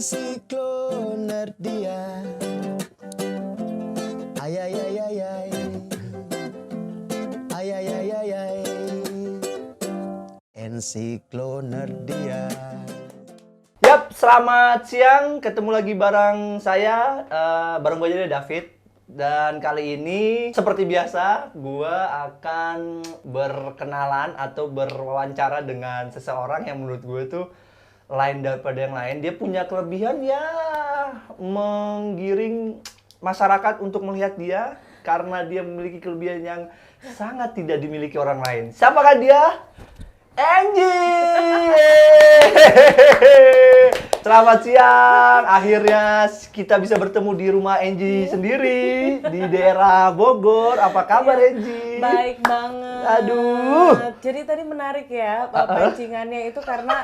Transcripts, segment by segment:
Ensiklonerdia. Ay ay ay ay ay. Ay ay ay ay ay. Ensiklonerdia. Yap, selamat siang. Ketemu lagi bareng saya, bareng gue jadi David. Dan kali ini, seperti biasa, gue akan berkenalan atau berwawancara dengan seseorang yang menurut gue tuh lain daripada yang lain. Dia punya kelebihan ya, menggiring masyarakat untuk melihat dia karena dia memiliki kelebihan yang sangat tidak dimiliki orang lain. Siapakah dia? Angie! Selamat siang, akhirnya kita bisa bertemu di rumah Angie sendiri di daerah Bogor. Apa kabar Angie? Baik banget. Aduh. Jadi tadi menarik ya pancingannya itu karena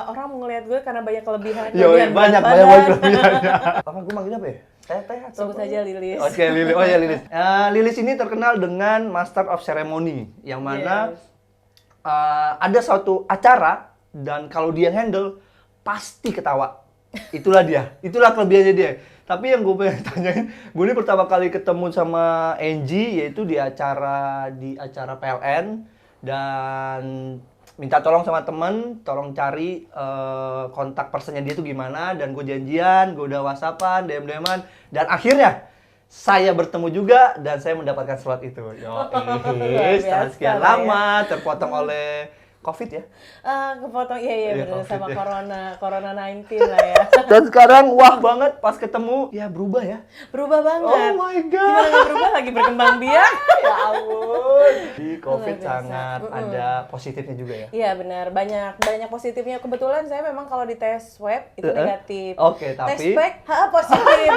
orang mau ngeliat gue karena banyak kelebihannya. Yo, dan banyak berat badan. kelebihannya. Apa gue manggilnya apa ya? Teh atau Sebut saja Lilis. Oke, Lilis. Oh ya Lilis. Lilis ini terkenal dengan Master of Ceremony, yang mana ada suatu acara dan kalau dia handle pasti ketawa. Itulah dia, itulah kelebihannya dia. Tapi yang gue pengen tanyain, gue ini pertama kali ketemu sama Angie yaitu di acara PLN dan minta tolong sama temen, tolong cari kontak personnya dia tuh gimana, dan gue janjian, gue udah whatsappan, DM-an, dan akhirnya saya bertemu juga dan saya mendapatkan slot itu. Setelah sekian lama terpotong oleh COVID ya. Kepotong, iya bener, COVID, sama ya. corona 19 lah ya. Dan sekarang wah banget pas ketemu, ya berubah ya. Berubah banget. Oh my God. Gimana nggak berubah, lagi berkembang biak. Ya ampun. Di COVID Luar biasa. sangat ada positifnya juga ya. Iya benar, banyak positifnya. Kebetulan saya memang kalau di tes swab itu negatif. Oke, Tes tapi pack, positif.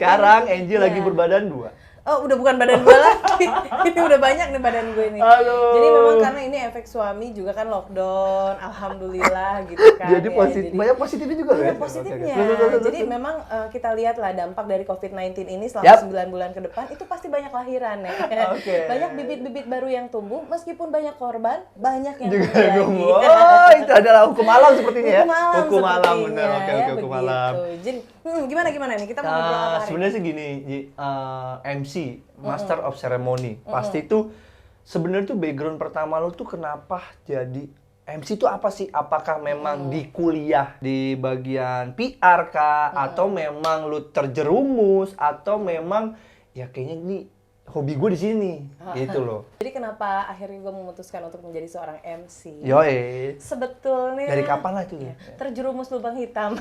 sekarang Angie lagi Iya. berbadan 2. Oh, udah bukan badan gue lagi. Ini udah banyak nih badan gue nih. Aduh. Jadi memang karena ini efek suami juga kan lockdown, alhamdulillah gitu kan. Jadi ya. banyak positifnya juga Banyak ya? positifnya. Oke, oke. Jadi memang kita lihat lah dampak dari COVID-19 ini selama Yap. 9 bulan ke depan itu pasti banyak lahiran ya. Oke. Banyak bibit-bibit baru yang tumbuh, meskipun banyak korban, banyak yang juga tumbuh lagi. oh, itu adalah hukum alam sepertinya ya. Hukum alam benar. sepertinya, Oke, ya, hukum alam. begitu. Jadi, gimana nih? Kita mau ngobrol apa hari Sebenarnya ini? sih gini, Ji, MC, Master of Ceremony. Pasti itu sebenarnya tuh background pertama lu tuh kenapa jadi MC itu apa sih? Apakah memang di kuliah di bagian PR kah? Atau memang lu terjerumus? Atau memang ya kayaknya ini hobi gue di sini, gitu loh. Jadi kenapa akhirnya gue memutuskan untuk menjadi seorang MC? Yoi. Sebetulnya Dari kapan lah itu ya? terjerumus lubang hitam.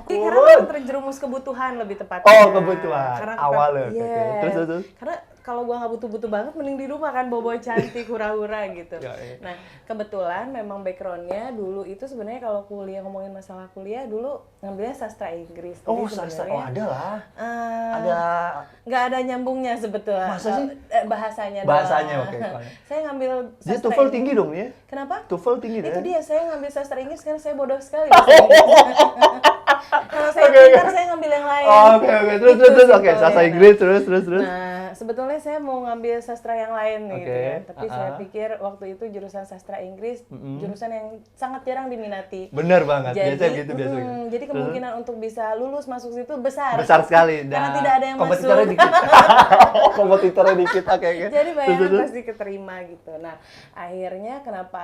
Karena memang terjerumus kebutuhan lebih tepatnya. Oh, kebutuhan. Karena Awalnya, oke. Yes. Terus. Karena kalau gua nggak butuh-butuh banget, mending di rumah kan bobo cantik, hura-hura gitu. Ya, iya. Nah, kebetulan memang backgroundnya dulu itu sebenarnya kalau kuliah, ngomongin masalah kuliah dulu ngambilnya sastra Inggris. Oh, Jadi sastra. sebenarnya, Oh, ada lah. eh, Ada nggak ada nyambungnya sebetulnya. Masa sih? Bahasanya Bahasanya, doang. oke. Saya ngambil dia sastra TOEFL Inggris. tinggi dong ya? Kenapa? TOEFL tinggi Itu deh. dia, saya ngambil sastra Inggris karena saya bodoh sekali bahasa Inggris. Kalau saya pintar, saya ngambil yang lain. Oh, oke. Terus. Gitu Oke, simpelnya. sastra Inggris terus. Nah, sebetulnya saya mau ngambil sastra yang lain gitu Oke. ya. Tapi saya pikir waktu itu jurusan sastra Inggris, jurusan yang sangat jarang diminati. Bener banget. Jadi, Biasanya gitu biasanya. jadi kemungkinan untuk bisa lulus masuk situ besar. Besar sekali. Karena Dan tidak ada yang kompetitornya masuk. dikit. Kompetitornya dikit. Oke. Jadi bayangan Terus. pasti keterima gitu. Nah, akhirnya kenapa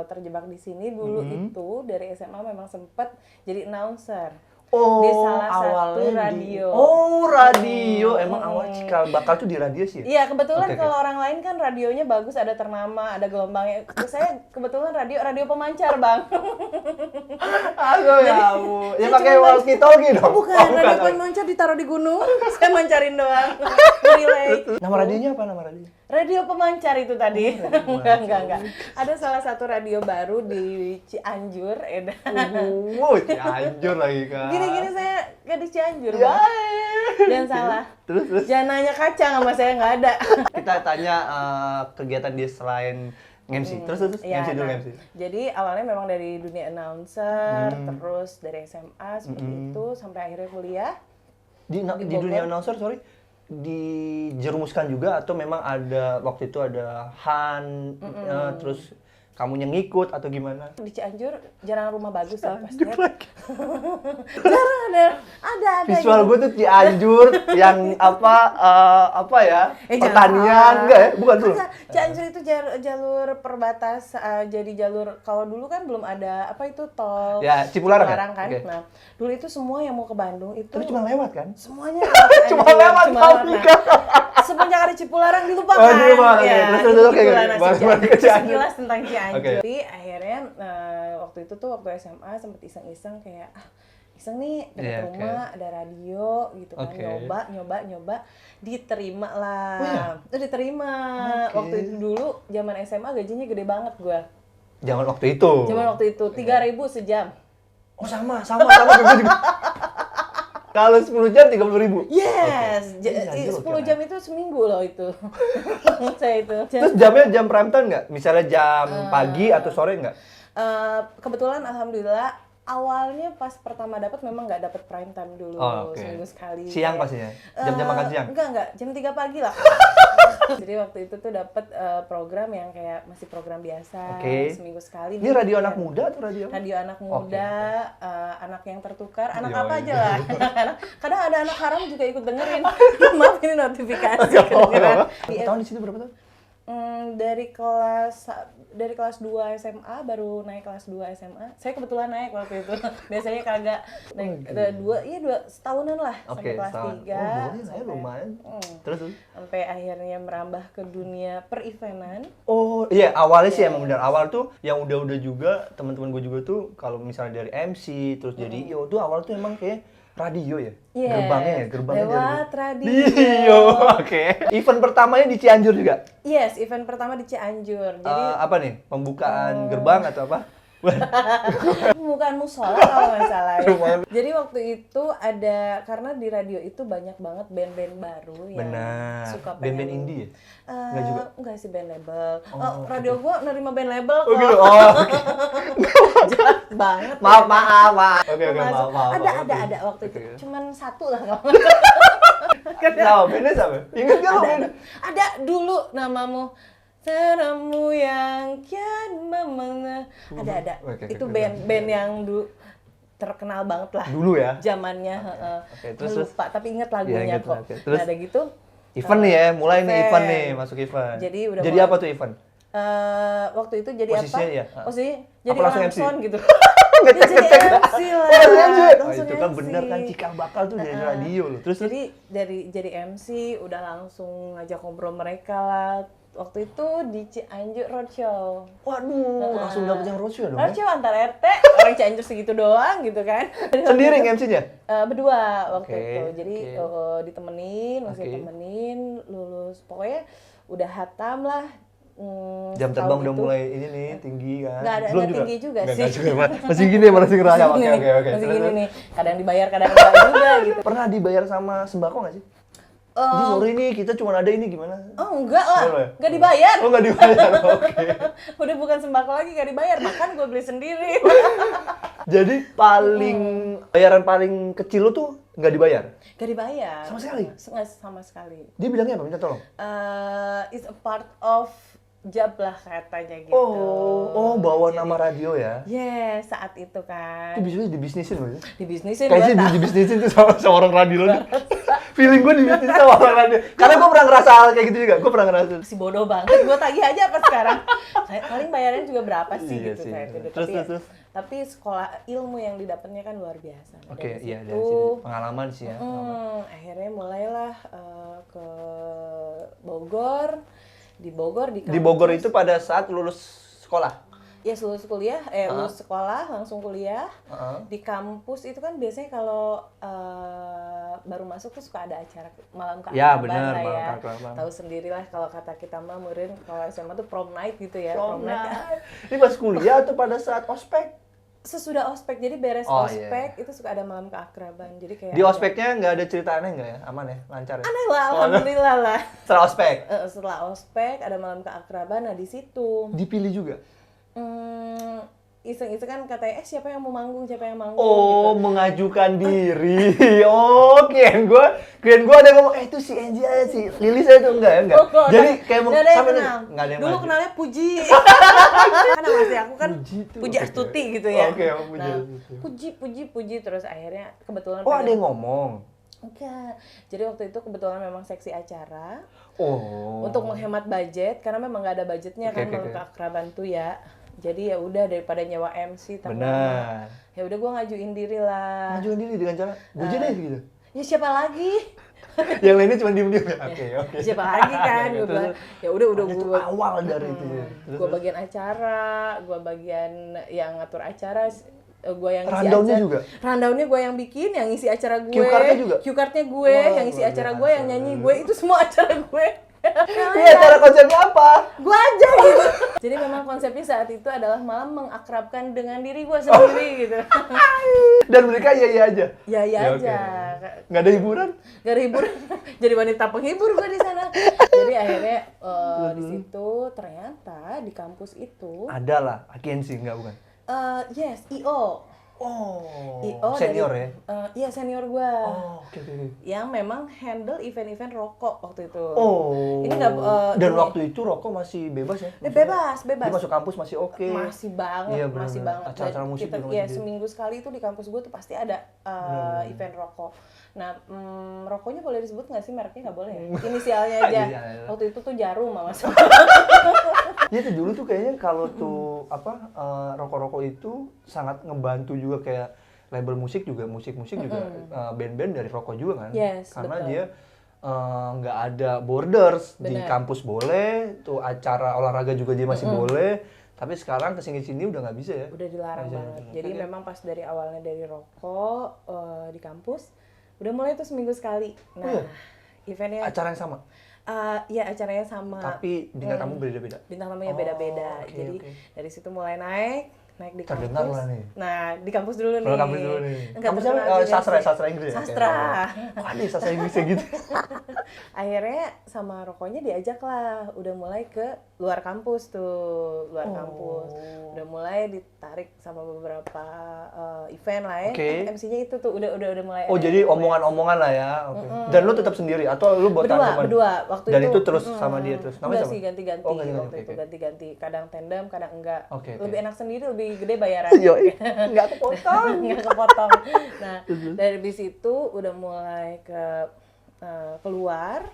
terjebak di sini dulu itu dari SMA memang sempat jadi announcer. Oh, Di salah satu awalnya radio. Oh, radio. Emang awal cikal bakal tuh di radio sih ya? Iya, kebetulan Oke. kalau orang lain kan radionya bagus, ada ternama, ada gelombangnya. Saya kebetulan radio pemancar, Bang. Aduh ya ampun. Ya saya pakai cuma walkie talkie dong. Oh, bukan, radio pemancar ditaruh di gunung, saya mancarin doang. Relay. Nama radionya apa nama radionya? Radio pemancar itu tadi. Enggak. Ada salah satu radio baru di Cianjur, Cianjur lagi kan. Gini-gini saya nggak di Cianjur, Ya. Bang. Jangan salah. Terus. Jangan nanya kacang sama saya, nggak ada. Kita tanya kegiatan dia selain MC. Terus Ya, MC dulu nah, MC. jadi awalnya memang dari dunia announcer, terus dari SMA seperti itu sampai akhirnya kuliah. Di dunia announcer, sorry, dijerumuskan juga atau memang ada waktu itu ada Han, terus kamunya ngikut atau gimana? Di Cianjur jarang rumah bagus ya pasti. Cianjur lagi. Jarang ada Visual gitu. gue tuh Cianjur yang apa ya? Pertanian jangan. enggak ya? Bukan tuh. Enggak, Cianjur itu jalur perbatas, jadi jalur kalau dulu kan belum ada apa itu tol Ya, Cipularang ya? kan. Oke. Nah, dulu itu semua yang mau ke Bandung itu Tapi cuma lewat kan? semuanya lewat Cuma Cianjur, lewat cuma Pak lewat. Mika. Semenjak ada Cipularang dilupakan. Oh, dilupakan, oke. Ya, Terus, itu oke, gitulah oke. nasib Balik Cianjur. ke Cianjur. Sekilas tentang Cianjur. Oke. Jadi akhirnya waktu SMA sempet iseng-iseng kayak iseng nih deket Iya, oke. rumah ada radio gitu kan, Oke. nyoba diterima lah. Oh, iya? Diterima. Oke. Waktu itu dulu zaman SMA gajinya gede banget gua. Zaman waktu itu. Zaman waktu itu 3.000 sejam. Oh, sama gue juga. Kalau 10 jam 30.000. Yes, Oke. Ini Cianjur 10 oke, jam itu seminggu loh itu. Saya itu. Terus jamnya jam prime time nggak? Misalnya jam pagi atau sore nggak? Kebetulan alhamdulillah awalnya pas pertama dapat memang nggak dapat prime time dulu, Oh, oke. seminggu sekali. Siang Kayak, pastinya? Jam-jam makan siang? Enggak, jam 3 pagi lah. Jadi waktu itu tuh dapat program yang kayak masih program biasa, Oke. seminggu sekali. Ini radio anak muda atau radio apa? Radio anak muda, anak yang tertukar, anak Yo, apa iya. aja lah. Anak-anak. Kadang ada anak haram juga ikut dengerin. Maaf ini notifikasi. kedengeran. Berapa tahun di situ berapa tahun? Dari kelas 2 SMA baru naik kelas 2 SMA. Saya kebetulan naik waktu itu. Biasanya kagak naik dua setahunan lah sampai kelas setahun. 3. Oh, boleh lah ya, lumayan. Terus? Sampai akhirnya merambah ke dunia per-eventan. Oh iya, awalnya sih emang benar. Awal tuh yang udah juga teman-teman gue juga tuh kalau misalnya dari MC terus jadi IO tuh awal tuh emang kayak radio ya. Yes, Gerbangnya lewat dari radio. Oke. Event pertamanya di Cianjur juga. Yes, event pertama di Cianjur. Jadi Apa nih? Pembukaan gerbang atau apa? bukan musola kalau nggak salah ya. Lumayan. Jadi waktu itu ada karena di radio itu banyak banget band-band baru yang Benar. suka Band-band pengen. indie ya? Nggak juga? Enggak sih band label. Oh, Radio gua nerima band label kok. Oh gitu. Oh, oke. Jelas banget. Maaf. Oke, Masuk. maaf. Ada waktu itu. Oke. Cuman satu lah kalau Kenapa? Bandnya siapa? Ingat nggak lo bandnya? ada dulu namamu Teramu yang kian memang ada. Oke, Itu oke. band yang dulu terkenal banget lah. Dulu ya? Zamannya, Oke, terus? lupa tapi inget Iya, lagunya inget kok. lah, oke. Terus? Nah, ada gitu. Event nih ya, mulai nih event. event nih, masuk event. Jadi udah Jadi mulai. apa tuh event? Waktu itu jadi Posisinya apa? ya? Posisi jadi langsung orang MC? son gitu. Ngecek. Jadi MC lah. Oh, langsung MC. Oh, langsung itu kan MC. bener kan cikal bakal tuh dari radio loh. Terus Jadi MC udah langsung ngajak ngobrol mereka lah. Waktu itu di Cianjur Roadshow. waduh, langsung dapet yang roadshow dong. Ya? Roadshow antar RT, orang Cianjur segitu doang gitu kan. Sendiri MC-nya? Berdua waktu Oke, itu. Jadi oke. ditemenin, masih Oke. temenin, lulus. Pokoknya udah hatam lah. Jam setahun terbang udah itu. mulai ini nih, tinggi kan? Nggak ada- Belum nggak tinggi juga Nggak, sih. nggak juga, masih gini, masih ngerasa. Masih Oke, gini, oke. masih Terus, gini nih. Kadang dibayar, kadang enggak juga gitu. Pernah dibayar sama sembako nggak sih? Jadi sorry nih, kita cuma ada ini gimana? Oh enggak lah, Boleh? enggak dibayar. Oh, nggak dibayar, oke. Udah bukan sembako lagi, enggak dibayar. Makan gue beli sendiri. Jadi bayaran paling kecil lo tuh nggak dibayar? Gak dibayar. Sama sekali? Nggak sama sekali. Dia bilangnya apa? Minta tolong? It's a part of job lah katanya gitu. Oh, bawa nama radio ya? Yes, saat itu kan. Itu bisa dibisnisin loh ya? Dibisnisin Kayaknya gua tak. dibisnisin tuh sama orang radio loh. Feeling gue dibisnisin sama orang radio. Karena gue pernah ngerasa hal kayak gitu juga. Gue pernah ngerasa. Masih bodoh banget, gue tagih aja apa sekarang. Saya paling bayarnya juga berapa sih Iya gitu sih. saya itu. Terus. Tapi sekolah ilmu yang didapatnya kan luar biasa. Nah, Oke, dari iya, dari situ, situ. Pengalaman sih ya. akhirnya mulailah ke Bogor. Di Bogor Di Bogor itu pada saat lulus sekolah? ya lulus kuliah, lulus sekolah langsung kuliah. Di kampus itu kan biasanya kalau baru masuk tuh suka ada acara malam keakraban Ya, benar, lah malam ya. keakraban. Tahu sendirilah kalau kata kita mah murid kalau SMA tuh prom night gitu ya. Prom night. Ini pas kuliah atau pada saat ospek? Sesudah ospek, jadi beres Oh, ospek itu suka ada malam keakraban. Jadi kayak Di ospeknya nggak ada cerita aneh nggak ya? Aman ya? Lancar ya? aneh lah, alhamdulillah lah. Setelah ospek? Setelah ospek ada malam keakraban, nah di situ Dipilih juga? iseng-iseng kan katanya siapa yang mau manggung Oh, gitu. mengajukan diri. Oh, kirain gua ada yang ngomong, itu si Angie aja, si Lilis aja tuh enggak. Oh, Jadi kayak nggak ada yang sampai kenal. nggak ada yang Dulu maju. kenalnya Puji. Karena masih aku kan Puji Oke. Astuti gitu ya. Oke, oh, Puji Nah, Astuti. Puji terus akhirnya kebetulan Oh, ada yang ngomong. enggak. Jadi waktu itu kebetulan memang seksi acara Oh. untuk menghemat budget karena memang nggak ada budgetnya Oke, kan oke, malu oke. keakraban tuh ya. Jadi ya udah daripada nyewa MC ternama. Benar. Ya udah gua ngajuin diri lah. Ngajuin diri dengan cara gue deh gitu. Ya siapa lagi? Yang lainnya cuma diem-diem ya. Oke. Siapa lagi kan gue bilang. Ya udah Itu gua awal dari itu ya. gue bagian acara, gue bagian yang ngatur acara, gue yang ngisi Rundown-nya acara. juga? Rundown-nya gue yang bikin, yang ngisi acara gue. Cue card-nya juga? Cue card-nya gue, Wah, yang ngisi luar acara biasa. gue, yang nyanyi gue, itu semua acara gue. Ini acara konsepnya apa? Gue aja gitu. Jadi memang konsepnya saat itu adalah malah mengakrabkan dengan diri gue sendiri gitu. Dan mereka iya aja. Ya Ya, aja. oke. Nggak ada hiburan? Gak ada hiburan. Jadi wanita penghibur gue di sana. Jadi akhirnya di situ ternyata di kampus itu Ada lah, agensi nggak bukan? yes, IO. Oh, IO senior dari, ya? Iya senior gue. Oh, oke. Yang memang handle event-event rokok waktu itu. Oh. Ini nggak Dan ini- waktu itu rokok masih bebas ya? bebas. Dia masuk kampus masih oke. Masih banget, Iya, masih benar-benar. banget. Acara-acara Dan musik kita, juga ya masih seminggu sekali itu di kampus gue tuh pasti ada event rokok. Nah, rokoknya boleh disebut nggak sih mereknya? Nggak boleh ya? Inisialnya aja. Inisialnya. Waktu itu tuh Jarum sama Iya tuh dulu tuh kayaknya kalau tuh rokok-rokok itu sangat ngebantu juga kayak label musik juga band-band dari rokok juga kan. Yes, karena betul. dia nggak ada borders di Benar. kampus boleh, tuh acara olahraga juga dia masih boleh. Tapi sekarang kesini-sini udah nggak bisa ya. udah dilarang Aja. banget. Jadi Oke. memang pas dari awalnya dari rokok di kampus udah mulai tuh seminggu sekali. Nah, iya? eventnya Acara yang sama, ya acaranya sama. tapi bintang tamu beda-beda. Bintang tamunya Oh, beda-beda. oke, Jadi oke. dari situ mulai naik di Terdengar kampus. lah nih. Nah, di kampus dulu nih. Kalau kampus dulu nih. Enggak Kampusnya terkenal juga sastra sih. Inggris ya? Sastra. Oh, ada sastra Inggrisnya gitu. Akhirnya sama rokoknya diajak lah, udah mulai ke luar kampus tuh, luar kampus. Udah mulai ditarik sama beberapa event lah ya. Oke. MC-nya itu tuh udah mulai. Oh, ada jadi influence. omongan-omongan lah ya. Oke. Dan lu tetap sendiri atau lu buat Berdua waktu Dan itu. itu terus sama dia terus. Namanya Enggak siapa? sih, ganti-ganti Oh, ganti-ganti. waktu itu, Oke. ganti-ganti. Kadang tandem, kadang enggak. Oke, oke. Lebih enak sendiri, lebih gede bayaran. Yoi, nggak kepotong. Nggak kepotong. Nah, dari situ udah mulai keluar,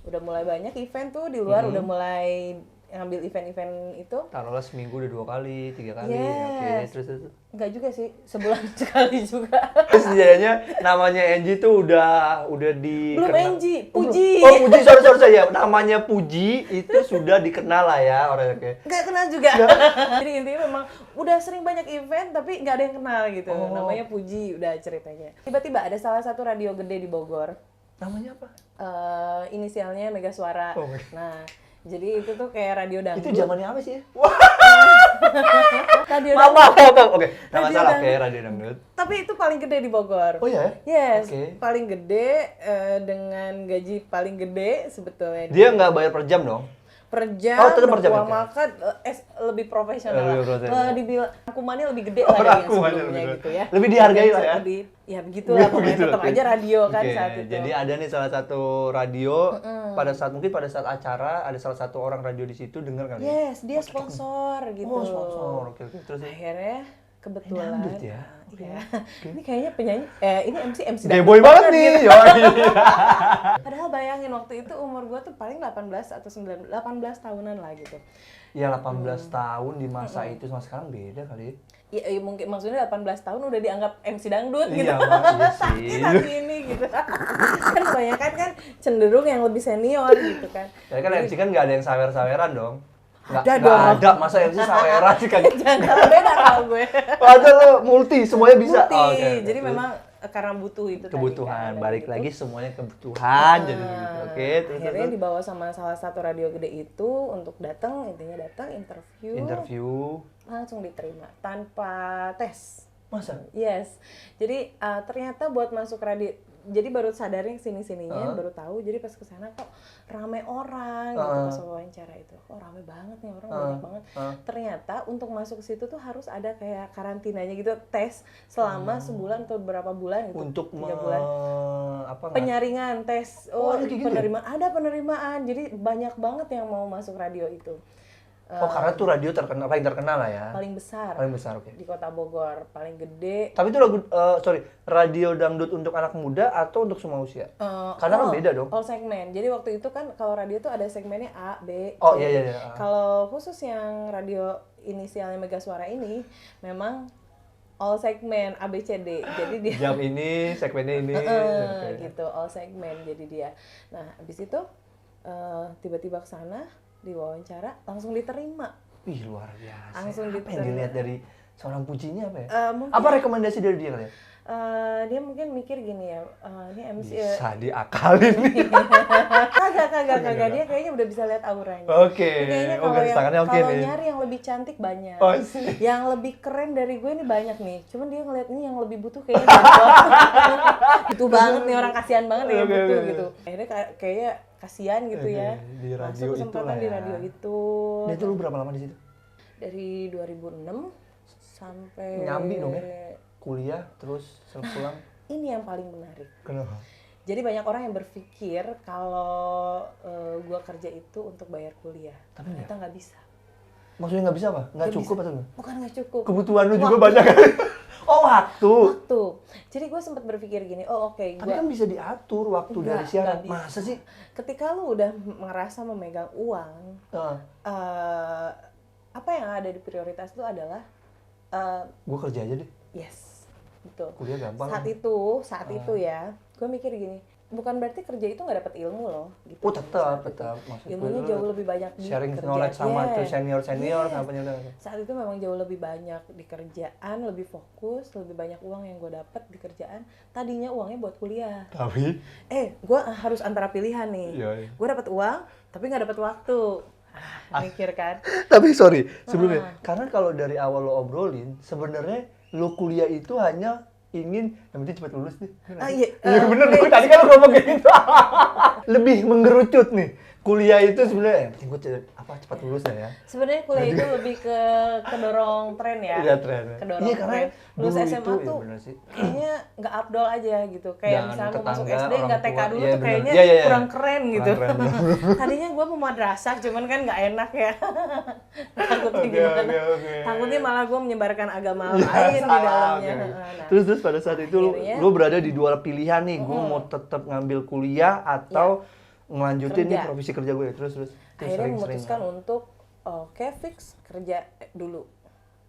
udah mulai banyak event tuh di luar, udah mulai ngambil event-event itu. Taruhlah seminggu udah 2 kali, 3 kali. Yes. Oke, terus. Enggak juga sih, sebulan sekali juga. Terus jadinya namanya Angie tuh udah di Belum Angie, Puji. Oh, Puji, sorry ya. Namanya Puji itu sudah dikenal lah ya orang oke. Nggak kenal juga. Jadi intinya memang udah sering banyak event tapi nggak ada yang kenal gitu. Oh. Namanya Puji udah ceritanya. Tiba-tiba ada salah satu radio gede di Bogor. Namanya apa? Inisialnya Mega Suara. Oh. Nah, jadi itu tuh kayak radio dangdut. Itu zamannya apa sih? Wah, Radio maaf. Oke. Nggak Radio masalah dangdut. kayak radio dangdut. Tapi itu paling gede di Bogor. Oh ya? Yes, Oke. paling gede dengan gaji paling gede sebetulnya. Dia nggak bayar per jam dong? Per jam, Oh, tetap per jam, uang oke. makan lebih profesional Lebih lah. profesional. Dibilang hukumannya lebih gede lah dari yang Hukumannya sebelumnya lebih gitu ya. lebih dihargai lah ya. Lebih, ya begitulah pokoknya Begitu, tetap oke. aja radio kan Oke, saat itu. jadi ada nih salah satu radio mungkin pada saat acara ada salah satu orang radio di situ dengar kali. Ya? Yes, dia sponsor gitu. Oh, sponsor. Oke. Terus ya? Akhirnya kebetulan. dangdut ya? Iya. Ini kayaknya penyanyi ini MC Gayboy banget nih. gitu. Yoi. Padahal bayangin waktu itu umur gue tuh paling 18 atau 18 tahunan lah gitu. Ya 18 tahun di masa itu sama sekarang beda kali ya. Ya, mungkin maksudnya 18 tahun udah dianggap MC dangdut gitu. Iya, Bang, iya sih. Sakit hati ini gitu. Kan kebanyakan kan cenderung yang lebih senior gitu kan. Ya kan MC kan nggak ada yang sawer-saweran dong. Ada Nggak dong. ada, masa MC saweran sih kagak. Jangan beda kalau gue. Ada lo multi, semuanya bisa. Multi. Oh, oke. Jadi memang karena butuh itu kebutuhan, tadi kan. balik Dan lagi gitu. semuanya kebutuhan jadi gitu. Oke, terus Akhirnya dibawa sama salah satu radio gede itu untuk intinya datang interview interview. langsung diterima tanpa tes. Masa? Yes. Jadi ternyata buat masuk radio, jadi baru sadarnya sini-sininya, baru tahu. Jadi pas kesana kok rame orang gitu pas wawancara itu. Kok rame banget nih orang, banyak banget. Ternyata untuk masuk ke situ tuh harus ada kayak karantinanya gitu, tes selama sebulan atau berapa bulan gitu. Untuk 3 bulan. apa? Penyaringan, tes. Ada kayak gitu ya? Penerimaan, ada penerimaan. Jadi banyak banget yang mau masuk radio itu. Oh, karena tuh radio terkenal, paling terkenal lah ya. Paling besar. Paling besar, oke. Di Kota Bogor, paling gede. Tapi itu radio dangdut untuk anak muda atau untuk semua usia? Karena kan beda dong. All segmen. Jadi waktu itu kan kalau radio tuh ada segmennya A, B, C. Oh iya. Kalau khusus yang radio inisialnya Mega Suara ini memang all segmen A, B, C, D. Jadi dia Jam ini, segmennya ini. gitu, all segmen jadi dia. Nah, habis itu tiba-tiba ke sana diwawancara langsung diterima. Ih, luar biasa. Langsung apa yang dilihat dari seorang pujinya apa ya? Mungkin Apa rekomendasi dari dia kali ya? dia mungkin mikir gini ya, ini MC Bisa diakalin nih. kagak dia kayaknya udah bisa lihat auranya. Oke. Kayaknya Oh, garis tangannya oke kalau nih. nyari yang lebih cantik banyak. Oh, sih. Yang lebih keren dari gue ini banyak nih. Cuman dia ngeliat ini yang lebih butuh kayaknya banget. Butuh banget nih orang, kasihan banget ya yang Oke, butuh oke. gitu. Akhirnya kayaknya kasihan gitu ya. Di radio Masuk kesempatan itulah di ya. radio itu. Nah, itu lu berapa lama di situ? Dari 2006 sampai Nyambi dong ya? Kuliah terus pulang. Ini yang paling menarik. Kenapa? Jadi banyak orang yang berpikir kalau gua kerja itu untuk bayar kuliah. Tapi ternyata nggak bisa. Maksudnya nggak bisa apa? Nggak Nggak cukup bisa. atau gimana? Bukan nggak cukup. Kebutuhan lu juga Waktu. banyak kan? Oh, waktu. Waktu. Jadi gue sempat berpikir gini, oh oke, Tapi kan bisa diatur waktu Nggak, dari siaran. nggak bisa. Masa sih? ketika lu udah merasa memegang uang, apa yang ada di prioritas itu adalah Gue kerja aja deh. yes, betul. Kuliah gampang. Saat itu ya, gue mikir gini, bukan berarti kerja itu nggak dapat ilmu loh, gitu. Oh, tetap. Saat itu. Maksud Ilmunya gue, jauh lebih banyak di sharing kerja. knowledge sama tuh Yes. senior Yes. apa udah. Saat itu memang jauh lebih banyak di kerjaan, lebih fokus, lebih banyak uang yang gue dapat di kerjaan. Tadinya uangnya buat kuliah. Tapi Gue harus antara pilihan nih. Iya. Gue dapat uang, tapi nggak dapat waktu. Mikir kan? Tapi sorry, sebelumnya, karena kalau dari awal lo obrolin, sebenarnya lo kuliah itu hanya ingin yang penting cepat lulus deh. Iya, Iya bener, gue tadi kan lo ngomong kayak gitu. Lebih mengerucut nih. Kuliah itu sebenarnya yang penting gue cepat lulus ya. Sebenarnya kuliah itu lebih ke kedorong tren ya. Iya, tren. Kedorong Iya, karena tren. Lulus dulu SMA itu, iya tuh bener sih. kayaknya nggak abdol aja gitu. Kayak Dan misalnya mau masuk tetangga, SD orang nggak TK tua. dulu Iya, tuh bener. kayaknya Iya. kurang keren gitu. Kurang keren, Tadinya gue mau madrasah, cuman kan nggak enak ya. Takutnya Oke, gimana? oke. Takutnya malah gue menyebarkan agama Ya, lain di salah, dalamnya. oke. Nah, Terus pada saat itu akhirnya- lu berada di dua pilihan nih, gue mau tetap ngambil kuliah atau ngelanjutin nih Kerja. profesi kerja gue. Terus akhirnya sering-sering. memutuskan untuk oke fix kerja dulu.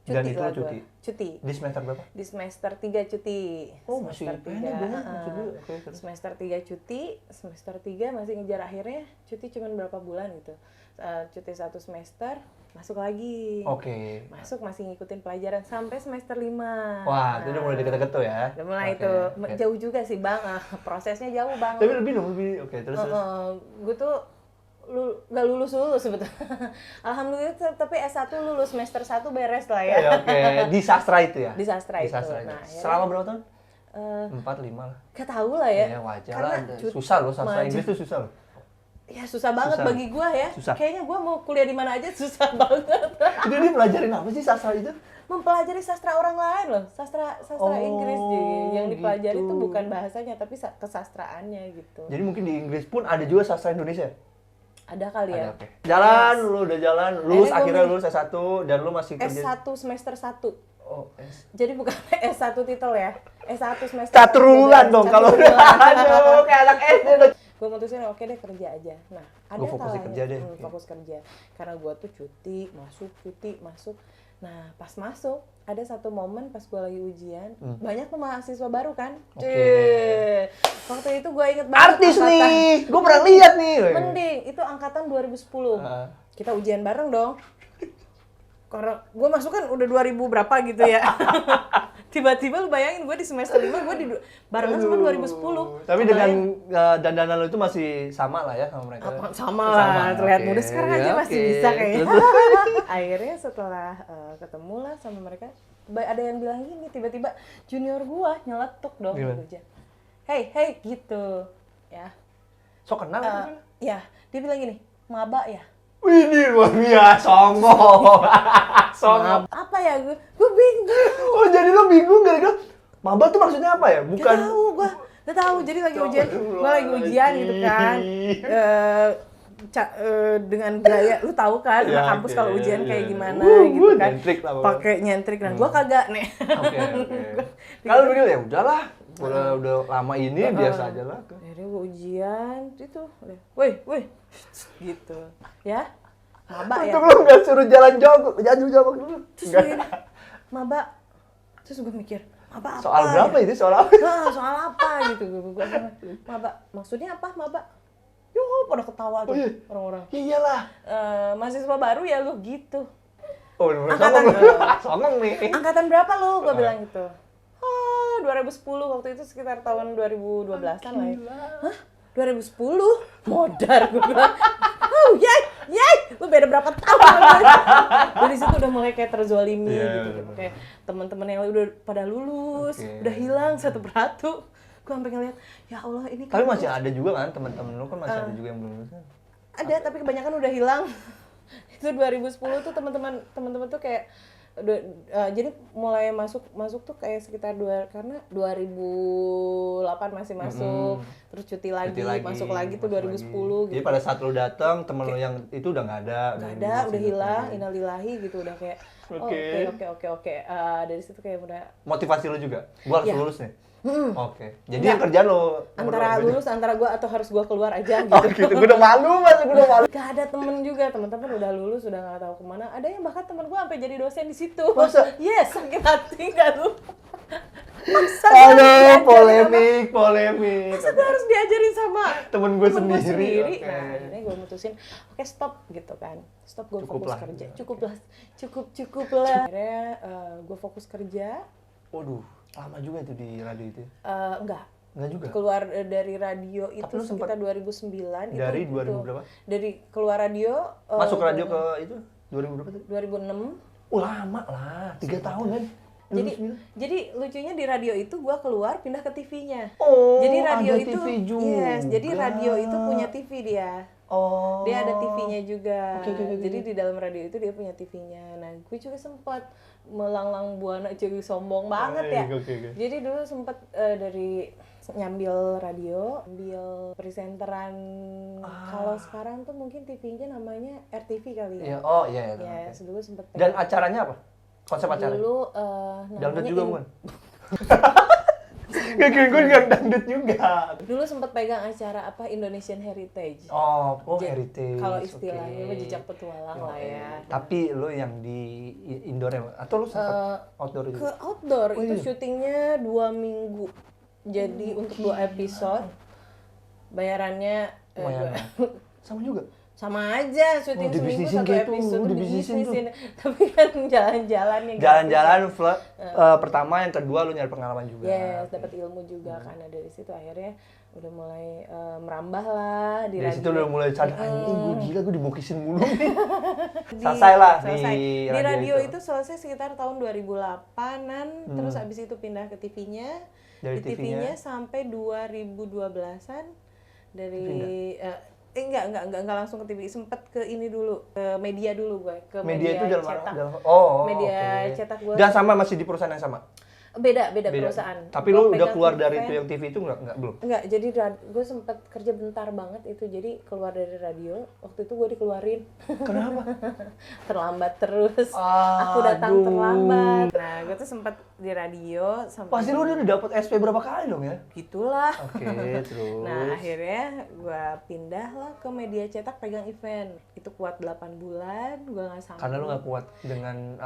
Dan itu lah cuti? gua. Cuti. Di semester berapa? Di semester 3 cuti. Oh, masih Semester pendek 3, banget maksud gue. Oke, terus. Semester 3 cuti, semester 3 masih ngejar akhirnya cuti cuman berapa bulan gitu. Cuti 1 semester, masuk lagi. Oke. Masuk masih ngikutin pelajaran sampai semester 5. Wah, itu udah mulai deket-deket tuh ya. Udah mulai Oke, itu oke. jauh juga sih Bang. Prosesnya jauh Bang. Tapi lebih dong, lebih. Oke, terus. Gue tuh nggak lulus sebetulnya. Alhamdulillah tapi S1 lulus, semester 1 beres lah ya. Ya, oke. Di sastra itu ya? Di sastra itu. Nah, Nah, akhirnya- selama berapa tahun? Eh, 4, 5 lah. Gak tahu lah ya. Ya, wajar Karena lah. Susah loh, sastra maju. Inggris tuh susah loh. Ya susah banget Susah. bagi gua ya. Susah. Kayaknya gua mau kuliah di mana aja susah banget. Itu dia pelajarin apa sih sastra itu? Mempelajari sastra orang lain loh. Sastra Oh, Inggris jadi yang dipelajari gitu. itu bukan bahasanya tapi kesastraannya gitu. Jadi mungkin di Inggris pun ada juga sastra Indonesia? Ada kali ya. Ada, oke. Jalan, lu udah jalan, lulus Akhirnya akhirnya gua lulus S1 dan lu masih kerja. S1 semester 1. Oh, Jadi bukan S1 titel ya. S1 semester Caturulan 1. dong kalau aduh kayak anak SD tuh. Gue mutusin oke deh kerja aja. Nah, ada Gua fokus di kalanya, kerja deh. fokus kerja. Karena gue tuh cuti masuk. Nah, pas masuk ada satu momen pas gue lagi ujian, banyak tuh mahasiswa baru kan. Oke. Waktu itu gue inget banget Artis angkatan- nih, gue pernah lihat nih. Mending itu angkatan 2010. Ah. Kita ujian bareng dong. Karena gue masuk kan udah 2000 berapa gitu ya. Tiba-tiba lu bayangin gue di semester 5 gue barengan sama 2010. Tapi Kebayang? dengan dandanan lo itu masih sama lah ya sama mereka. Sama lah, terlihat oke. muda sekarang Ya, aja masih oke. bisa kayaknya. Terus- Akhirnya setelah ketemu lah sama mereka, ada yang bilang gini, tiba-tiba junior gua nyeletuk dong Gimana? gitu aja. Hey gitu. Ya. So kenal kan? Ya, dia bilang gini, maba ya. Wih, ini luar biasa, songong. Songong. Apa ya gue bingung. Oh, jadi lo bingung gara-gara maba tuh maksudnya apa ya? Bukan. Gak tahu. Jadi lagi ujian, gue lagi ujian gitu kan. Dengan gaya, lu tahu kan, Ya, anak kampus kalau ujian kayak gimana gitu kan. Nyentrik lah. Pakai nyentrik, nah gue kagak nih. Oke. Kalau begini ya udahlah. Udah lama ini biasa aja lah. Akhirnya gue ujian, itu, woi, gitu, ya, maba ya. Untung lo nggak suruh jalan jongkok dulu. Terus gini, maba, terus gue mikir, maba apa? Soal berapa itu? Soal apa? Nah, soal apa gitu, gue maba, maksudnya apa maba? Yo, pada ketawa tuh orang-orang. Iyalah. Mahasiswa baru ya lu gitu. Oh, Angkatan songong nih. Angkatan berapa lu? Gue bilang gitu. 2010 waktu itu sekitar tahun 2012-an lah ya. Hah? 2010? Modar gue bilang. Oh, yay, lu beda berapa tahun? Dari situ udah mulai kayak terzolimi gitu. Kayak teman-teman yang udah pada lulus, udah hilang satu persatu. Gue sampai ngeliat, ya Allah ini. Tapi masih ada juga kan teman-teman lu kan masih ada juga yang belum lulus kan? Ada, tapi kebanyakan udah hilang. Itu 2010 tuh teman-teman tuh kayak jadi mulai masuk tuh kayak sekitar karena 2008 masih masuk, terus cuti lagi, masuk lagi tuh 2010 gitu. Jadi pada saat lu datang temen lu yang itu udah nggak ada. Udah hilang, innalillahi gitu, udah kayak oke. Dari situ kayak udah motivasi lu juga. Gua harus lulus nih. Oke. Jadi yang kerjaan lo antara lulus antara gua atau harus gua keluar aja gitu. Oh gitu. Gua udah malu. Gak ada temen juga, teman-teman udah lulus udah nggak tahu kemana. Ada yang bahkan temen gua sampai jadi dosen di situ. Masa? Yes, sakit hati gak lu? Masa Aduh, polemik. Masa gua harus diajarin sama temen gue temen gua sendiri. sendiri? Nah, akhirnya gua mutusin, oke stop gitu kan. Stop, gua fokus kerja. Cukup lah. Akhirnya gua fokus kerja. Waduh, lama juga itu di radio itu. Enggak juga. Keluar dari radio itu sekitar 2009. Dari itu 2000 berapa? Dari keluar radio. Masuk radio ke itu 2000 berapa tuh? 2006. Oh lama lah, 3 tahun kan? Jadi lucunya di radio itu gua keluar pindah ke TV-nya. Oh, jadi radio ada itu TV juga. Yes, jadi radio itu punya TV dia. Oh. Dia ada TV-nya juga. Oke. Jadi di dalam radio itu dia punya TV-nya. Nah, gue juga sempat melanglang buana, cuy sombong banget ya. Okay. Jadi dulu sempat dari nyambil radio, ambil presenteran. Kalau sekarang tuh mungkin TV-nya namanya RTV kali ya. Iya, oh iya. Ya, dulu sempat. Dan acaranya apa? Konsep acaranya? Dulu dangdut juga bukan? Gak kira gue nggak dangdut juga. Dulu sempat pegang acara apa Indonesian Heritage. Oh Heritage. Kalau istilahnya jejak petualang lah ya. Tapi lo yang di indoor ya? Atau lo sempat outdoor juga? Ke outdoor itu syutingnya 2 minggu. Jadi untuk 2 episode bayarannya sama juga. Sama aja syuting seminggu 1 episode dibisnisin. Tapi kan jalan-jalannya. Jalan-jalan pertama, yang kedua lu nyari pengalaman juga. Yes, dapat ilmu juga karena dari situ akhirnya udah mulai merambah lah di radio. Dari situ udah mulai sadar, gue gila gue dibokisin mulu nih. Selesai. Di radio itu selesai sekitar tahun 2008-an, terus abis itu pindah ke TV-nya. Dari di TV-nya sampai 2012-an dari enggak langsung ke TV, sempet ke ini dulu, ke media dulu gue, ke media itu cetak. Media cetak gue. Dan sama masih di perusahaan yang sama? Beda perusahaan. Tapi lu udah keluar dari itu yang TV itu enggak belum? Enggak, jadi gue sempet kerja bentar banget itu, jadi keluar dari radio, waktu itu gue dikeluarin. Kenapa? Terlambat terus. Aku datang terlambat. Nah, gue tuh sempet di radio sampai. Pasti lu udah dapet SP berapa kali dong ya? Gitulah. Oke, terus. Nah, akhirnya gue pindah lah ke media cetak pegang event. Itu kuat 8 bulan, gue nggak sanggup. Karena lu nggak kuat dengan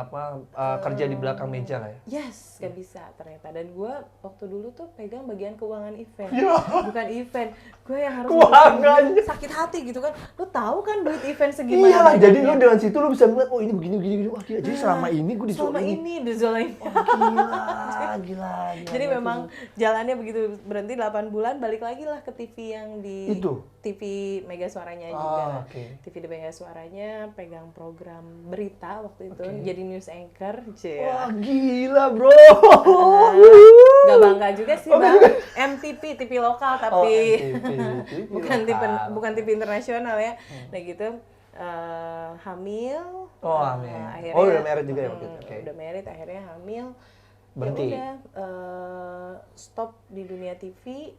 kerja di belakang meja lah ya? Yes, gak bisa ternyata. Dan gue waktu dulu tuh pegang bagian keuangan event. Ya. Bukan event. Gue yang harus keuangan. Sakit hati gitu kan. Lu tahu kan duit event segimana? Iya lah, jadi lu dengan situ lu bisa ngeliat, oh ini begini. Wah gila, jadi selama ini gue selama ini Oh, gila. Gila. Jadi memang jalannya begitu, berhenti 8 bulan, balik lagi lah ke TV yang di Itu? TV Mega Suaranya juga. Oke. TV di Mega Suaranya, pegang program berita waktu itu, jadi news anchor. Wah, gila, bro. Gak bangga juga sih, Bang. MTV, TV lokal tapi MTV, bukan TV internasional ya. Nah gitu, hamil. Hamil. Akhirnya, Udah married juga ya waktu itu? Oke. Udah married, akhirnya hamil. Berhenti? Ya udah, stop di dunia TV,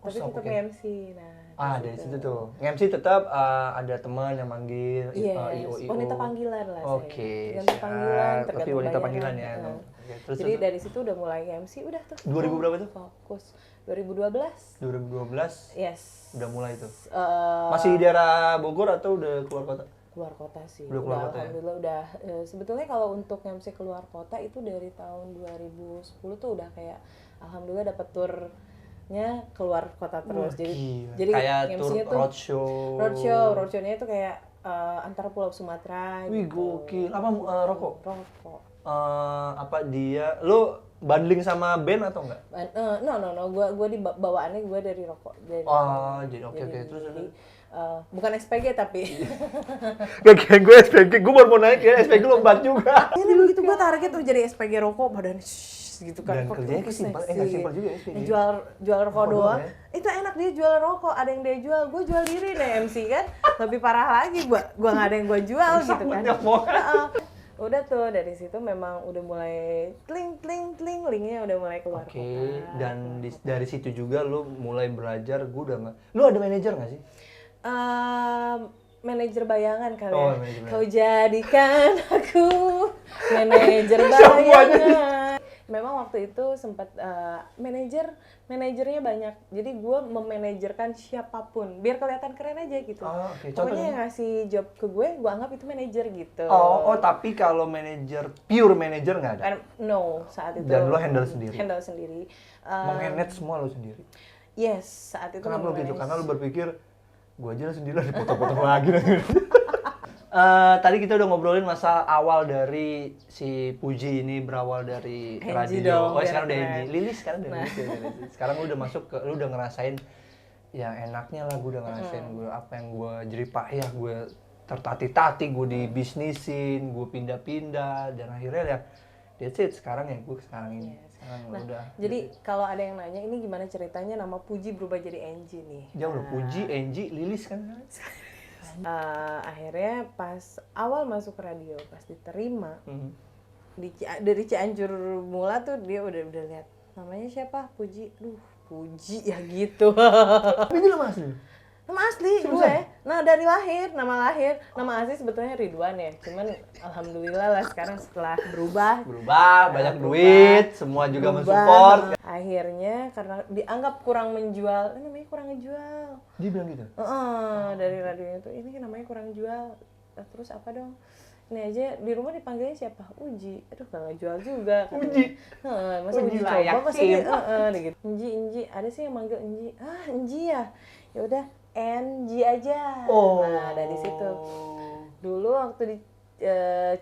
tapi stop, tetap oke. MC. Nah, Dari situ tuh. MC tetap ada teman yang manggil, Yes, IO. wanita panggilan lah saya. Oke, Wanita panggilan, siap. Tapi tergantung wanita bayaran. panggilan ya. Nah. Oke, terus Jadi dari situ udah mulai MC, udah tuh. 2000 berapa tuh? Fokus. 2012. 2012 Yes. udah mulai tuh. Eh, Masih di daerah Bogor atau udah keluar kota? keluar kota sih. Udah keluar kota ya? Alhamdulillah udah. Sebetulnya kalau untuk MC keluar kota itu dari tahun 2010 tuh udah kayak alhamdulillah dapat turnya keluar kota terus. Gila. Jadi kayak tur MC-nya tuh roadshow-nya itu kayak antara Pulau Sumatera. Wih, gitu. gokil. Apa rokok? Rokok. Apa dia? Lu bundling sama band atau enggak? No. Gua di bawaannya gua dari rokok. Jadi oke. Terus Jadi, bukan SPG tapi. kayak gue SPG, gue baru mau naik ya, SPG lombat juga. Ini begitu gua target tuh jadi SPG rokok badan gitu kan. Dan Kok kerjanya seksi. simpel, nggak simpel juga ya SPG. Jual rokok doang. ya? Itu enak, dia jual rokok, ada yang dia jual, gue jual diri deh MC kan. Lebih parah lagi gua nggak ada yang gua jual gitu kan. Udah tuh dari situ memang udah mulai tling linknya udah mulai keluar Oke, kota. dan dari situ juga lu mulai belajar, gue udah nggak. Lu ada manajer nggak sih? Manajer bayangan kali Oh, ya. manajer Kau jadikan aku manajer bayangan. Memang waktu itu sempat manajernya banyak. Jadi gue memanajerkan siapapun biar kelihatan keren aja gitu. Oke. Pokoknya Contohnya? yang ngasih job ke gue anggap itu manajer gitu. Tapi kalau manajer, pure manajer nggak ada? No, saat itu. Dan lo handle sendiri? Handle sendiri. Memanage semua lo sendiri? Yes, saat itu. Kenapa lo gitu? memanage. Karena lo berpikir, gue aja lah sendiri lah dipotong-potong lagi. Tadi kita udah ngobrolin masa awal dari si Puji ini berawal dari Angie radio. dong, biar Sekarang udah keren. Angie. Lilis sekarang udah Lilis. Sekarang lu udah masuk ke, lu udah ngerasain yang enaknya lah, gue udah ngerasain gue apa yang gue jerih payah, gue tertati-tati, gue dibisnisin, gue pindah-pindah, dan akhirnya ya that's it, sekarang ya gue sekarang ini. Sekarang udah. Jadi kalau ada yang nanya ini gimana ceritanya nama Puji berubah jadi Angie nih. Jauh loh, Puji, Angie, Lilis kan. Akhirnya pas awal masuk radio, pas diterima dari Cianjur mula tuh dia udah lihat namanya siapa, Puji, Puji ya gitu. Tapi ini lo masih. Nama asli gue, nah dari lahir, nama asli sebetulnya Ridwan ya, cuman alhamdulillah lah sekarang setelah berubah, Banyak duit, semua juga mensupport. Akhirnya karena dianggap kurang menjual, namanya kurang ngejual. Dia bilang gitu? Dari radionya tuh, ini namanya kurang jual. Terus apa dong? Ini aja di rumah dipanggilnya siapa? Uji. Aduh, gak ngejual juga. Uji? Masa Uji layak coba? Masa sih. gitu. Enji. Ada sih yang manggil Enji. Enji ya? Ya udah, NG aja. Nah, dari situ. Dulu waktu di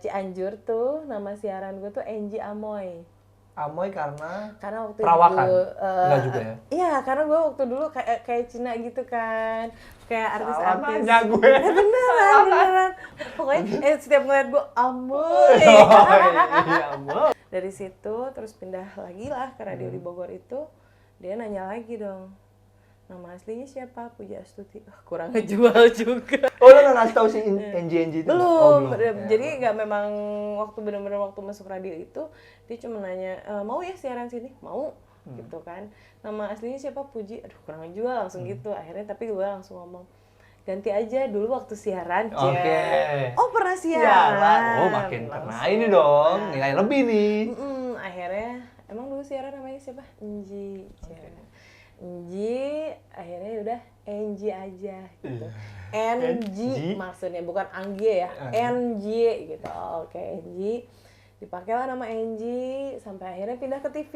Cianjur tuh, nama siaran gue tuh Enji Amoy. Amoy karena Waktu perawakan? dulu, Enggak juga ya? Iya, karena gue waktu dulu kayak Cina gitu kan, kayak artis-artis. Nanya gue. Beneran. Pokoknya setiap ngeliat gue Amoy. Iya, Amoy. Dari situ terus pindah lagi lah ke radio di Bogor itu, dia nanya lagi dong, nama aslinya siapa? Puji Astuti. Kurang ngejual juga. Oh, lo nggak ngasih tau si NG itu? Belum. Jadi nggak, memang waktu bener-bener waktu masuk radio itu dia cuma nanya, mau ya siaran sini? Mau. Gitu kan. Nama aslinya siapa? Puji. Aduh, kurang ngejual langsung gitu. Akhirnya tapi gue langsung ngomong, ganti aja dulu waktu siaran. Oke. Oh, pernah siaran. Oh, makin kena ini dong, nilai lebih nih. Akhirnya emang dulu siaran namanya siapa? Enji. Enji, akhirnya udah Enji aja gitu. NG maksudnya, bukan Anggie ya. NG gitu. Oke, Enji. Dipakailah nama Enji sampai akhirnya pindah ke TV.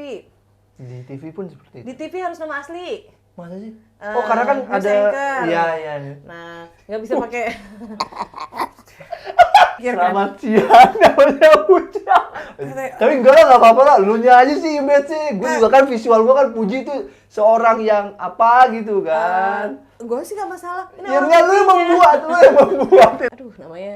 Di TV pun seperti itu. Di TV harus nama asli. Masa sih? Karena kan news ada anchor. iya. Nah, nggak bisa pakai Selamat siang, namanya Puja. Tapi enggak lah, nggak apa-apa lah. Lu nya aja sih, Imet sih. Gue juga kan visual gue kan Puji tuh seorang yang apa gitu kan. Gue sih gak masalah. Ini Ya orang enggak, lu yang membuat. aduh, namanya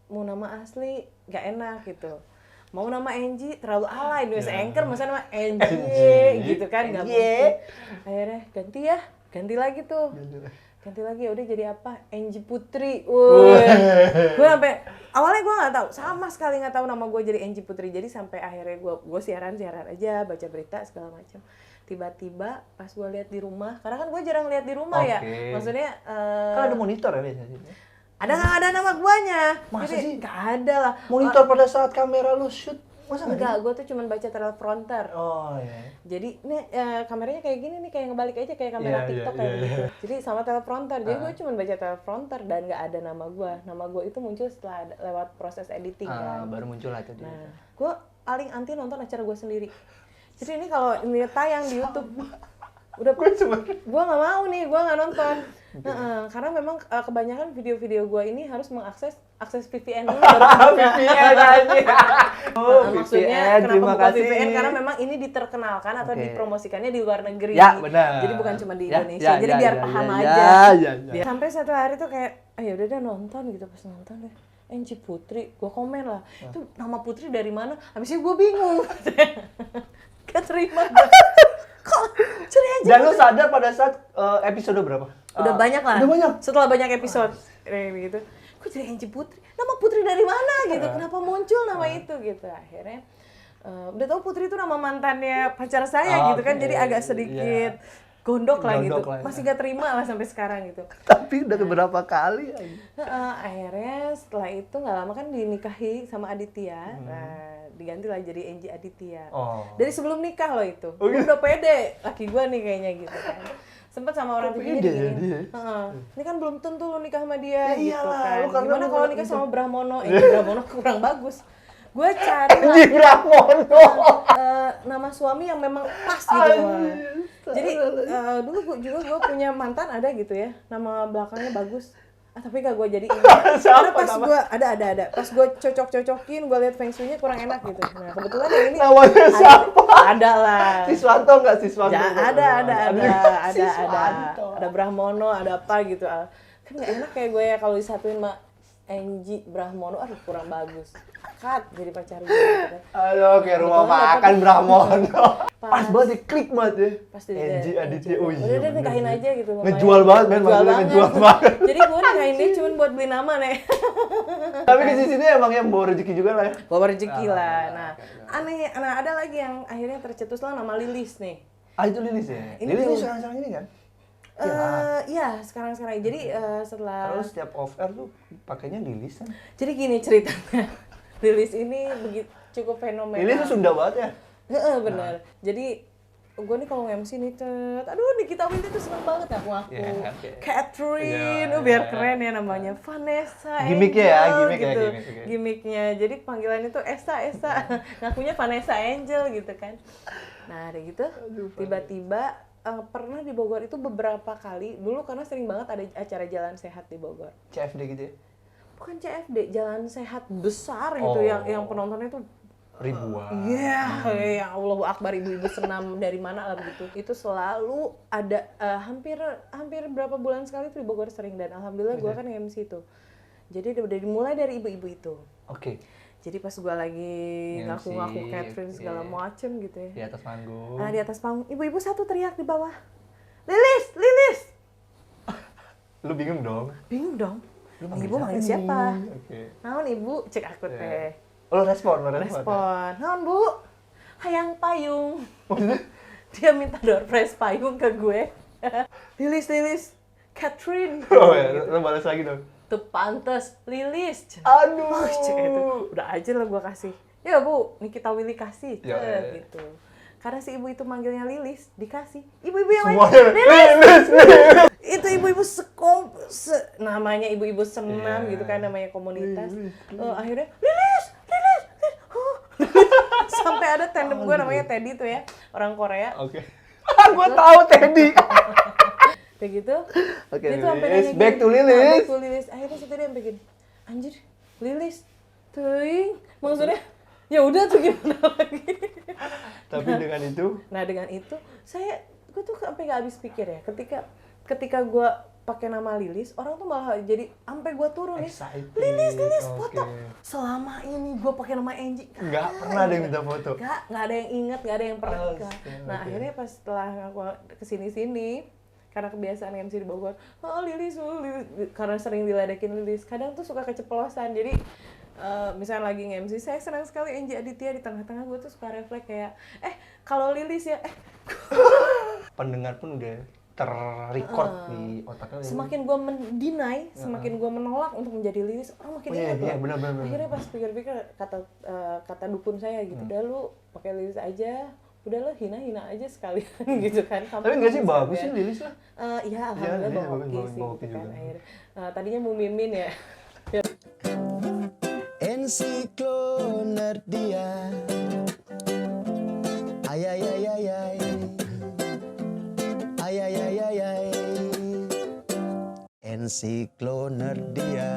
mau nama asli gak enak gitu. Mau nama Angie terlalu alay, Indonesia Anchor masa nama Angie gitu kan, gak mungkin. Akhirnya ganti lagi tuh. Ganti lagi, udah jadi apa? Angie Putri. Gue sampai awalnya gue nggak tahu, sama sekali nggak tahu nama gue jadi Angie Putri. Jadi sampai akhirnya gue siaran aja, baca berita segala macam. Tiba-tiba pas gue lihat di rumah, karena kan gue jarang lihat di rumah ya. Maksudnya Kan ada monitor ya biasanya. ada nggak ada nama guanya? Masa Jadi, sih? nggak ada lah. Monitor pada saat kamera lu shoot. Masa Enggak, gue tuh cuma baca teleprompter. Oh iya. Jadi ini kameranya kayak gini nih, kayak ngebalik aja kayak kamera Iya, TikTok iya, kayak iya, gitu. Jadi sama teleprompter. Jadi gue cuma baca teleprompter dan nggak ada nama gue. Nama gue itu muncul setelah lewat proses editing kan. Baru muncul lah tadi. Nah, gue paling anti nonton acara gue sendiri. Jadi ini kalau ini tayang di YouTube, udah gue nggak mau nih, gue nggak nonton. Karena memang kebanyakan video-video gue ini harus mengakses VPN dulu. VPN aja. Maksudnya kenapa terima bukan kasih. VPN? Karena memang ini diterkenalkan atau dipromosikannya di luar negeri. Ya, benar. Jadi bukan cuma di Ya, Indonesia. ya, Jadi ya, biar ya, paham ya, aja. ya. Sampai satu hari tuh kayak, ya udah nonton gitu, pas nonton deh. Angie Putri, gue komen lah. Itu nama Putri dari mana? Habis itu gue bingung. Gak terima. Kok curi Angie Dan lu sadar pada saat episode berapa? udah banyak lah. Udah banyak. Setelah banyak episode kayak gitu. Kok jadi Angie Putri? Nama Putri dari mana gitu? Kenapa muncul nama itu gitu? Akhirnya udah tahu Putri itu nama mantannya pacar saya gitu kan. Jadi agak sedikit gondok lah gitu. Gondok lah, Masih gak terima lah sampai sekarang gitu. Tapi udah beberapa kali. Akhirnya setelah itu nggak lama kan dinikahi sama Aditya. Nah, diganti lah jadi Angie Aditya. Dari sebelum nikah loh itu. Udah pede laki gue nih kayaknya gitu kan. Sempet sama orang tuanya digini. Ini kan belum tentu lu nikah sama dia gitu kan. Gimana kalau nikah sama Brahmono? Brahmono kurang bagus. Gue cari lah, Anjing Brahmono. nama suami yang memang pas gitu. Jadi dulu gue punya mantan ada gitu ya. Nama belakangnya bagus. Tapi gak gue jadiin. Karena pas gue ada. Pas gue cocok-cocokin, gue liat feng shui-nya kurang enak gitu. Nah kebetulan yang ini Namanya siapa? Ada lah. Siswanto nggak Siswanto? Ya, ada. Ada Brahmono, ada apa gitu. Kan nggak enak kayak gue ya kalau disatuin sama Angie Brahmono, aduh kurang bagus. Cut jadi pacar gue gitu kan. Aduh, kayak rumah makan Brahmono. Pas banget, klik banget ya. Pasti Angie Aditya, oh iya. Udah nikahin aja gitu. Ngejual banget, men. Maksudnya ngejual banget. Jadi gue nikahin dia cuma buat beli nama nih. Tapi di sini emang yang bawa rezeki juga lah ya. Bawa rezeki lah. Nah, aneh. Nah, ada lagi yang akhirnya tercetus lah nama Lilis nih. Itu Lilis ya? Ini Lilis tuh. ini sekarang-sekarang ini kan? Iya, sekarang. Jadi setelah Terus setiap off air tuh pakainya Lilis kan? jadi gini ceritanya. Lilis ini cukup fenomenal. Lilis tuh Sunda banget ya? Bener. Jadi gue nih kalau MC nih, aduh Nikita Willy tuh seneng banget aku. Yeah, okay. Catherine, Yeah, biar yeah. keren ya namanya. Vanessa, Gimmicknya ya, Angel, gimmick ya, gitu. gimmick, okay. Gimmicknya. Jadi panggilannya tuh Esa. Ngakunya Vanessa Angel gitu kan. Nah, ada gitu. Tiba-tiba pernah di Bogor itu beberapa kali. Dulu karena sering banget ada acara jalan sehat di Bogor. CFD gitu ya? Bukan CFD, jalan sehat besar gitu yang penontonnya tuh ribuan. Iya, ya Allahu Akbar, ibu-ibu senam dari mana lah begitu. Itu selalu ada hampir berapa bulan sekali tuh di Bogor sering, dan alhamdulillah gue kan MC tuh. Jadi udah dimulai dari ibu-ibu itu. Oke. Jadi pas gue lagi ngaku-ngaku Catherine segala macem gitu ya. Di atas panggung. Nah, di atas panggung, ibu-ibu satu teriak di bawah. Lilis! Lu bingung dong? Bingung dong. Ibu manggil siapa? Oke. Naon ibu? Cek aku teh. Lo respon. Naon bu? Hayang payung. Dia minta door prize payung ke gue. Lilis, Catherine. Oh ya, lo balas lagi dong. Tuh pantes, Lilis. Aduh. Cek itu. Udah aja lah gue kasih. Ya bu, Nikita Willy kasih. Ya. Gitu. Karena si ibu itu manggilnya Lilis, dikasih. Ibu-ibu yang lain, Semuanya Lilis. Itu ibu-ibu namanya ibu-ibu senam gitu kan, namanya komunitas. Akhirnya Lilis. Sampai ada tandem gue namanya Teddy tuh ya, orang Korea. Oke. Gue tahu Teddy. Kayak gitu. Oke, Dia tuh sampai Lilis. nanya Back gini, to Lilis. Back to Lilis. Akhirnya si Teddy sampai gini, anjir, Lilis. Tuing, maksudnya ya udah tuh gimana lagi. Tapi dengan itu, Nah dengan itu gue tuh sampai nggak habis pikir ya. Ketika gue pakai nama Lilis, orang tuh malah jadi sampai gue turun nih. excited. Lilis foto. Oke. Selama ini gue pakai nama Angie. Nggak pernah ada yang minta foto. Nggak ada yang inget, nggak ada yang pernah. Nah oke. akhirnya pas setelah aku kesini-sini, karena kebiasaan MC di Bogor, oh Lilis, karena sering diledekin Lilis, kadang tuh suka keceplosan. Jadi misalnya lagi nge-MC, saya senang sekali Angie Aditya, di tengah-tengah gue tuh suka refleks kayak, kalau Lilis ya, Pendengar pun udah ter-record di otaknya. semakin gue mendinai, semakin gue menolak untuk menjadi Lilis, orang makin ingat Iya, loh. benar. Akhirnya pas pikir-pikir kata dukun saya gitu, udah lu pakai Lilis aja, udah lo hina aja sekalian gitu kan. Tapi nggak sih bagus sih Lilis lah. Iya, alhamdulillah iya, bawa hoki bagus sih juga. gitu kan akhirnya. Tadinya mau mimin ya. Ensiklonerdia. Ay ay ay ay ay. Ay ay ay ay ay. Ensiklonerdia.